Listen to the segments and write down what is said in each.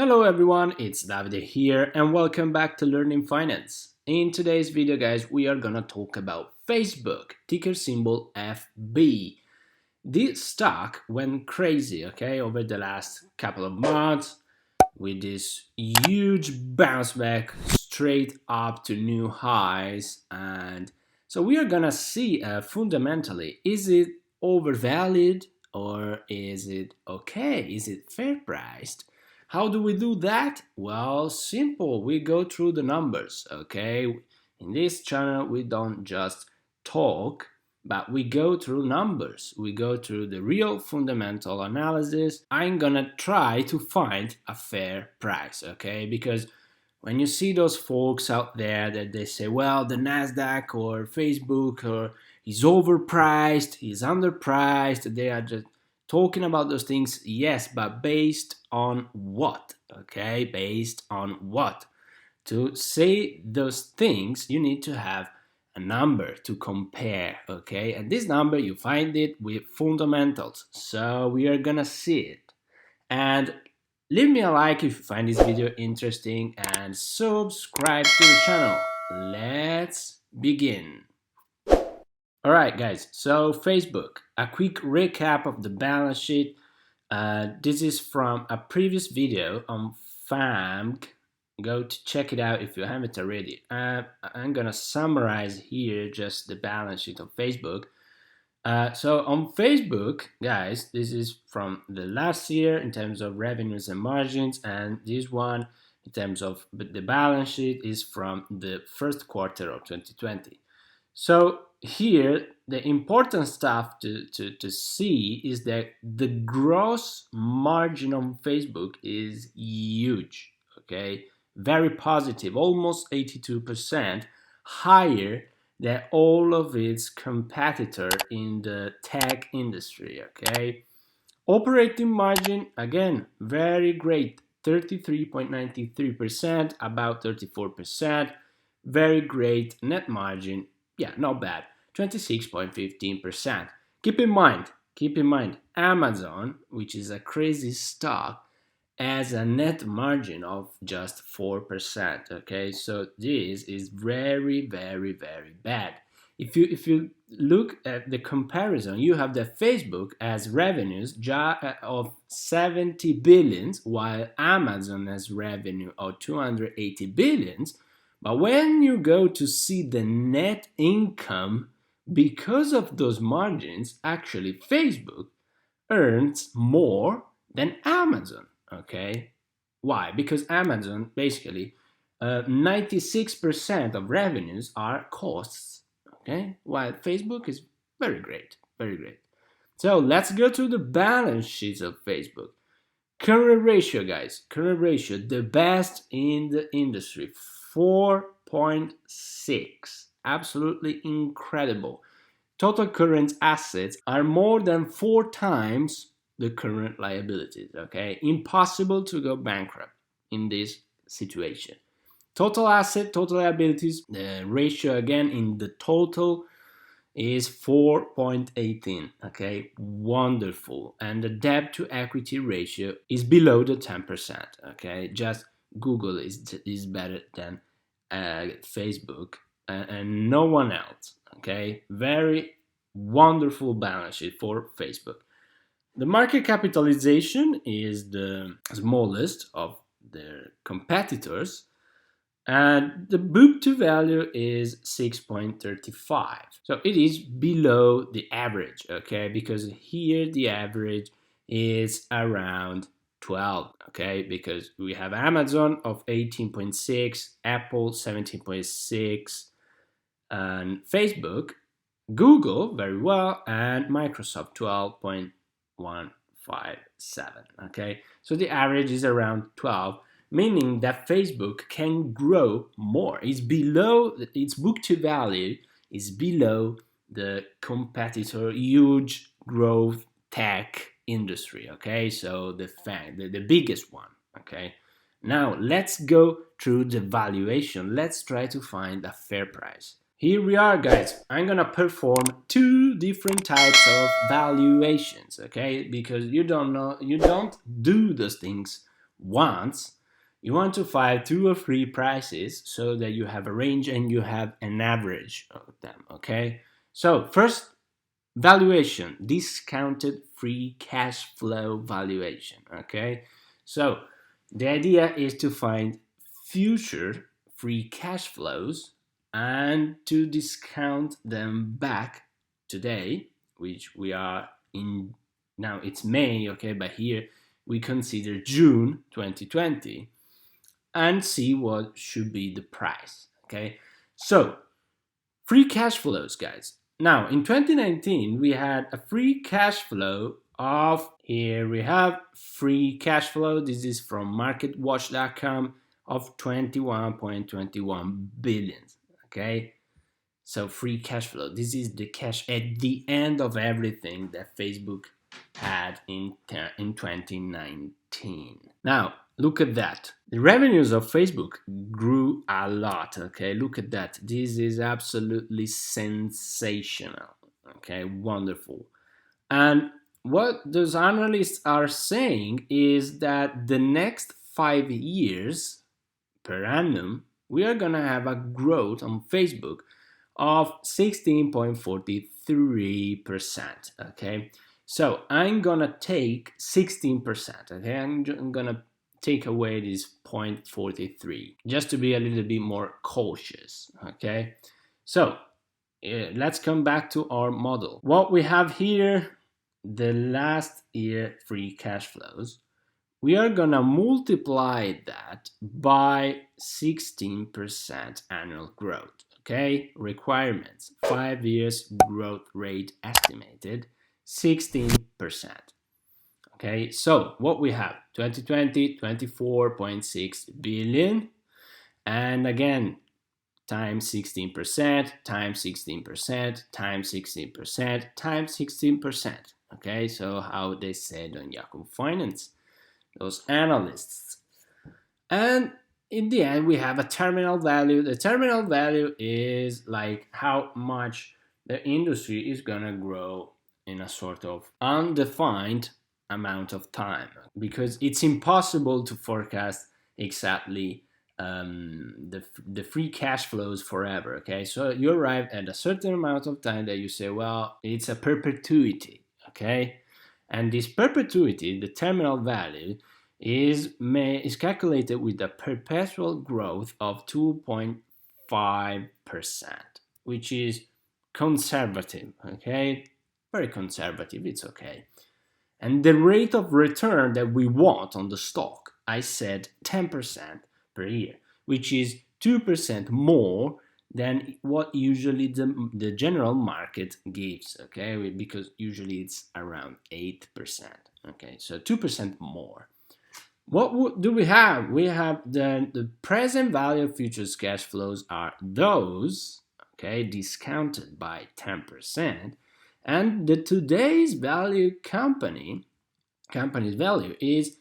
Hello everyone, it's Davide here and welcome back to Learning Finance. In today's video guys, we are gonna talk about Facebook, ticker symbol FB. This stock went crazy, okay, over the last couple of months with this huge bounce back straight up to new highs. And so we are gonna see fundamentally, is it overvalued or is it okay? Is it fair priced? How do we do that? Well, simple. We go through the numbers, okay? In this channel, we don't just talk, but we go through numbers. We go through the real fundamental analysis. I'm gonna try to find a fair price, okay? Because when you see those folks out there that they say, well, the Nasdaq or Facebook or is overpriced, is underpriced, they are just talking about those things, yes, but based on what? Okay, based on what? To say those things, you need to have a number to compare, okay? And this number, you find it with fundamentals. So we are gonna see it. And leave me a like if you find this video interesting and subscribe to the channel. Let's begin. Alright guys, so Facebook, a quick recap of the balance sheet. This is from a previous video on FAMG. Go to check it out if you haven't already. I'm gonna summarize here just the balance sheet of Facebook. So on Facebook, guys, this is from the last year in terms of revenues and margins, and this one in terms of the balance sheet is from the first quarter of 2020. So here, the important stuff to see is that the gross margin on Facebook is huge, okay? Very positive, almost 82%, higher than all of its competitors in the tech industry, okay? Operating margin, again, very great, 33.93%, about 34%, very great net margin. Yeah, not bad, 26.15%. Keep in mind, Amazon, which is a crazy stock, has a net margin of just 4%, okay? So this is very, very, very bad. If you look at the comparison, you have the Facebook as revenues of 70 billions, while Amazon has revenue of 280 billions. But when you go to see the net income, because of those margins, actually Facebook earns more than Amazon, okay? Why? Because Amazon, basically, 96% of revenues are costs, okay? While Facebook is very great, very great. So let's go to the balance sheets of Facebook. Current ratio, guys, current ratio, the best in the industry, 4.6. Absolutely incredible. Total current assets are more than 4 times the current liabilities, okay? Impossible to go bankrupt in this situation. Total asset, total liabilities, the ratio again in the total is 4.18, okay? Wonderful. And the debt to equity ratio is below the 10%, okay? Just Google is better than Facebook and no one else, okay? Very wonderful balance sheet for Facebook. The market capitalization is the smallest of their competitors, and the book to value is 6.35. So it is below the average, okay? Because here the average is around 12, okay? Because we have Amazon of 18.6, Apple 17.6, and Facebook, Google very well, and Microsoft 12.157, okay? So the average is around 12, meaning that Facebook can grow more. It's below, its book to value is below the competitor huge growth tech industry, okay? So the biggest one, okay? Now let's go through the valuation. Let's try to find a fair price. Here we are, guys. I'm gonna perform 2 different types of valuations, okay? Because you don't do those things once, you want to find 2 or 3 prices so that you have a range and you have an average of them, okay? So first, valuation, discounted free cash flow valuation, okay? So the idea is to find future free cash flows and to discount them back today, which we are in now. It's May, okay, but here we consider June 2020 and see what should be the price, okay? So free cash flows, guys. Now, in 2019, we had a free cash flow of, here we have free cash flow. This is from marketwatch.com of 21.21 billion. Okay. So free cash flow. This is the cash at the end of everything that Facebook had in 2019. Now, look at that. The revenues of Facebook grew a lot, okay? Look at that. This is absolutely sensational, okay? Wonderful. And what those analysts are saying is that the next 5 years per annum, we are going to have a growth on Facebook of 16.43%, okay? So I'm gonna take 16%, okay? I'm gonna take away this 0.43 just to be a little bit more cautious, okay? So let's come back to our model. What we have here, the last year free cash flows, we are gonna multiply that by 16% annual growth. Okay, requirements, 5 years growth rate estimated 16%. Okay, so what we have 2020 24.6 billion, and again times 16% times 16% times 16% times 16%. Okay, so how they said on Yahoo Finance, those analysts. And in the end, we have a terminal value. The terminal value is like how much the industry is gonna grow in a sort of undefined amount of time, because it's impossible to forecast exactly the free cash flows forever. Okay, so you arrive at a certain amount of time that you say, well, it's a perpetuity. Okay, and this perpetuity, the terminal value, is calculated with a perpetual growth of 2.5%, which is conservative, okay? Very conservative, it's okay. And the rate of return that we want on the stock, I said 10% per year, which is 2% more than what usually the general market gives, okay? Because usually it's around 8%, okay? So 2% more. What do we have? We have the present value of futures cash flows are those, okay, discounted by 10%, and the today's value company's value is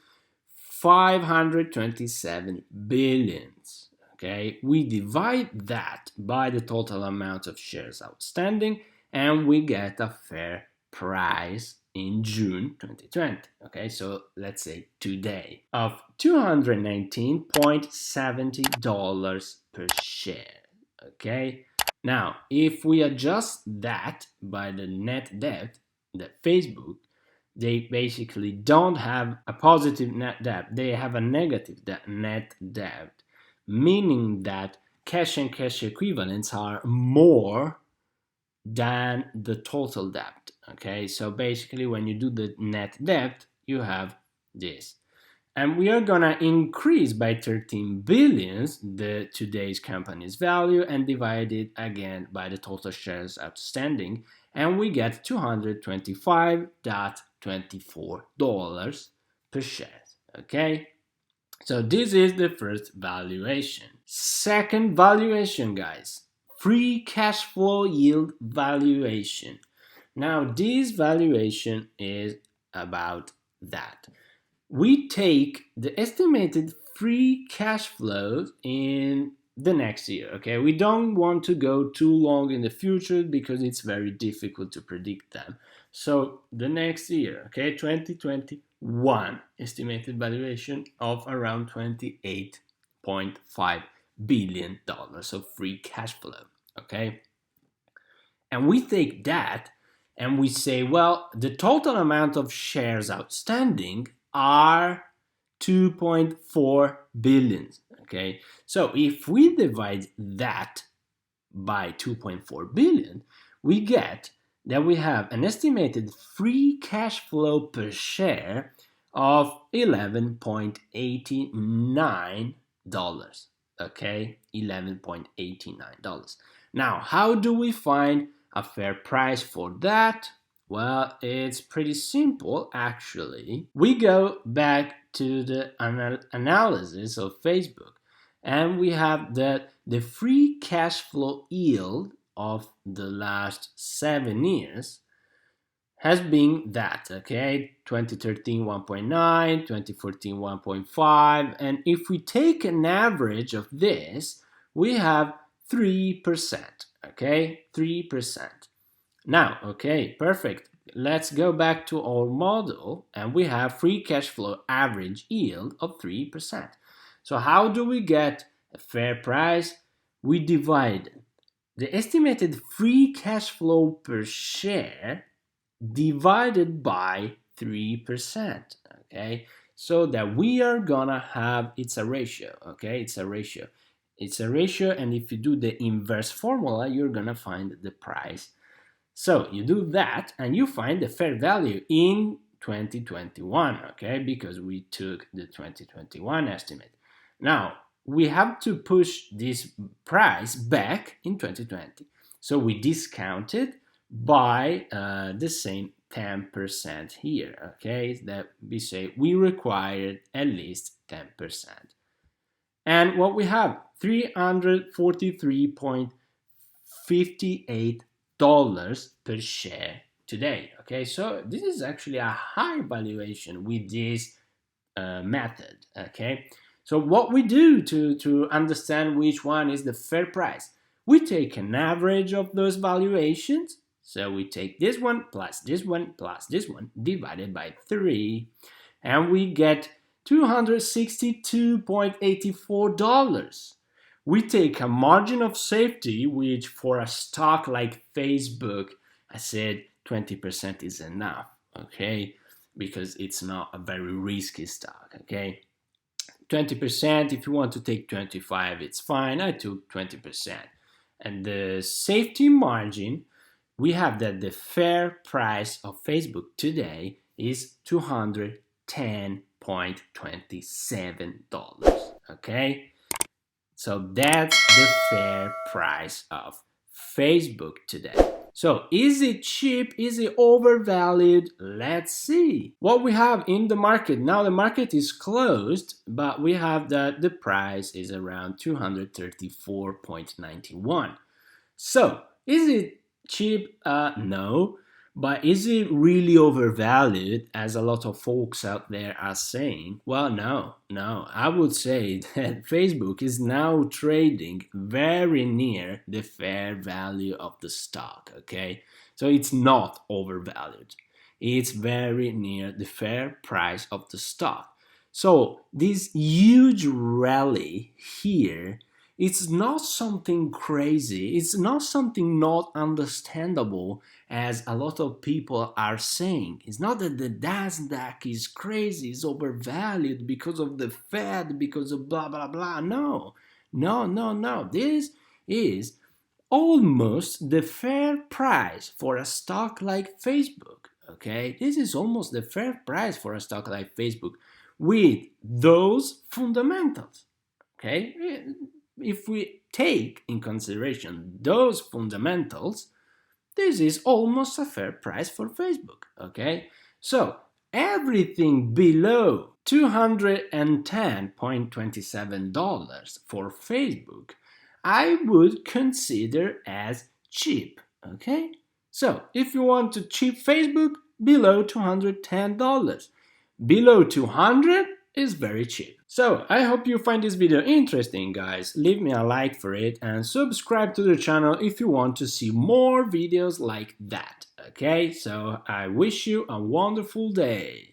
527 billions. Okay, we divide that by the total amount of shares outstanding, and we get a fair price in June 2020. Okay, so let's say today of $219.70 per share. Okay, now if we adjust that by the net debt that Facebook, they basically don't have a positive net debt, they have a negative net debt, meaning that cash and cash equivalents are more than the total debt. Okay, so basically when you do the net debt, you have this. And we are gonna increase by 13 billions the today's company's value and divide it again by the total shares outstanding, and we get $225.24 per share. Okay, so this is the first valuation. Second valuation, guys, free cash flow yield valuation. Now this valuation is about that. We take the estimated free cash flows in the next year, okay? We don't want to go too long in the future because it's very difficult to predict them. So the next year, okay, 2021, estimated valuation of around $28.5 billion of free cash flow, okay? And we take that and we say, well, the total amount of shares outstanding are 2.4 billion. Okay, so if we divide that by 2.4 billion, we get that we have an estimated free cash flow per share of $11.89. Okay, $11.89. Now, how do we find a fair price for that? Well, it's pretty simple actually. We go back to the analysis of Facebook and we have that the free cash flow yield of the last 7 years has been that, okay, 2013 1.9, 2014 1.5, and if we take an average of this, we have 3%, okay, 3%. Now, okay, perfect. Let's go back to our model and we have free cash flow average yield of 3%. So how do we get a fair price? We divide the estimated free cash flow per share divided by 3%, okay? So that we are gonna have, it's a ratio, okay? It's a ratio, and if you do the inverse formula, you're gonna find the price. So you do that and you find the fair value in 2021, okay? Because we took the 2021 estimate. Now, we have to push this price back in 2020. So we discounted by the same 10% here, okay? That we say we required at least 10%. And what we have, $343.58 per share today, okay? So this is actually a high valuation with this method, okay? So what we do to understand which one is the fair price, we take an average of those valuations. So we take this one plus this one plus this one divided by 3, and we get $262.84. We take a margin of safety, which for a stock like Facebook, I said 20% is enough, okay? Because it's not a very risky stock, okay? 20%, if you want to take 25, it's fine. I took 20%. And the safety margin, we have that the fair price of Facebook today is $210.27, okay? So that's the fair price of Facebook today. So is it cheap? Is it overvalued? Let's see. What we have in the market, now the market is closed, but we have that the price is around 234.91. So is it cheap? No. But is it really overvalued, as a lot of folks out there are saying? Well, no. I would say that Facebook is now trading very near the fair value of the stock, okay? So it's not overvalued. It's very near the fair price of the stock. So this huge rally here, it's not something crazy, it's not something not understandable as a lot of people are saying. It's not that the Nasdaq is crazy, it's overvalued because of the Fed, because of blah blah blah. No. This is almost the fair price for a stock like Facebook, okay? This is almost the fair price for a stock like Facebook with those fundamentals, okay? If we take in consideration those fundamentals, this is almost a fair price for Facebook, okay? So everything below $210.27 for Facebook, I would consider as cheap, okay? So if you want to cheap Facebook, below $210. Below 200, is very cheap. So I hope you find this video interesting, guys. Leave me a like for it and subscribe to the channel if you want to see more videos like that. Okay, so I wish you a wonderful day.